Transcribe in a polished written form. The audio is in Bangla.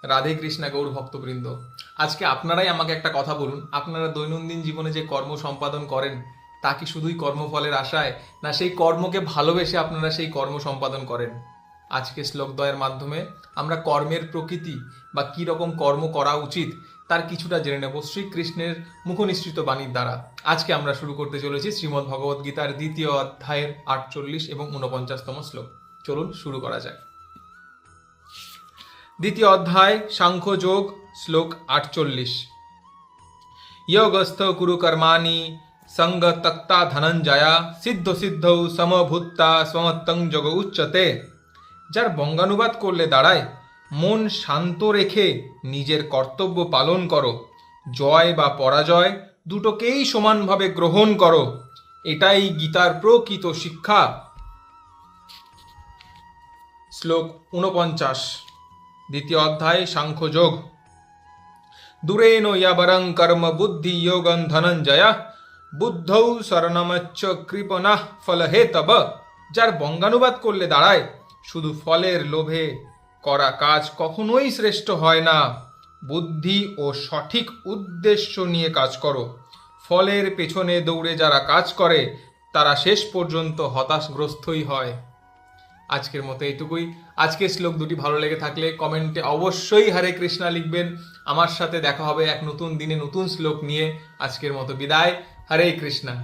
রাধে কৃষ্ণা গৌর ভক্তবৃন্দ, আজকে আপনারাই আমাকে একটা কথা বলুন, আপনারা দৈনন্দিন জীবনে যে কর্ম সম্পাদন করেন তা কি শুধুই কর্মফলের আশায়, না সেই কর্মকে ভালোবেসে আপনারা সেই কর্ম সম্পাদন করেন? আজকে শ্লোকদ্বয়ের মাধ্যমে আমরা কর্মের প্রকৃতি বা কি রকম কর্ম করা উচিত তার কিছুটা জেনে নেব শ্রীকৃষ্ণের মুখনিসৃত বাণীর দ্বারা। আজকে আমরা শুরু করতে চলেছি শ্রীমদ্ ভগবদ্ গীতার ২য় অধ্যায়ের ৪৮ এবং ৪৯তম শ্লোক। চলুন শুরু করা যাক। দ্বিতীয় অধ্যায় সাংখ্যযোগ, শ্লোক ৪৮। যোগস্থ কুরু কর্মাণি সঙ্গ তক্তা ধনঞ্জয়া সিদ্ধ সিদ্ধৌ সমভূত্তা সমত্তং যোগ উচ্চতে। যার বঙ্গানুবাদ করলে দাঁড়ায়, মন শান্ত রেখে নিজের কর্তব্য পালন করো, জয় বা পরাজয় দুটোকেই সমানভাবে গ্রহণ করো, এটাই গীতার প্রকৃত শিক্ষা। শ্লোক ৪৯, দ্বিতীয় অধ্যায় সাংখ্যযোগ। দূরেন ইয়াবরং কর্ম বুদ্ধি যোগং ধনঞ্জয় বুদ্ধৌ শরণমচ্চ কৃপণাঃ ফলহেতব। যার বঙ্গানুবাদ করলে দাঁড়ায়, শুধু ফলের লোভে করা কাজ কখনোই শ্রেষ্ঠ হয় না, বুদ্ধি ও সঠিক উদ্দেশ্য নিয়ে কাজ করো। ফলের পেছনে দৌড়ে যারা কাজ করে তারা শেষ পর্যন্ত হতাশগ্রস্তই হয়। আজকের মতো এইটুকুই। আজকের শ্লোক দুটি ভালো লেগে থাকলে কমেন্টে অবশ্যই হরে কৃষ্ণা লিখবেন। আমার সাথে দেখা হবে এক নতুন দিনে নতুন শ্লোক নিয়ে। আজকের মতো বিদায়। হরে কৃষ্ণা।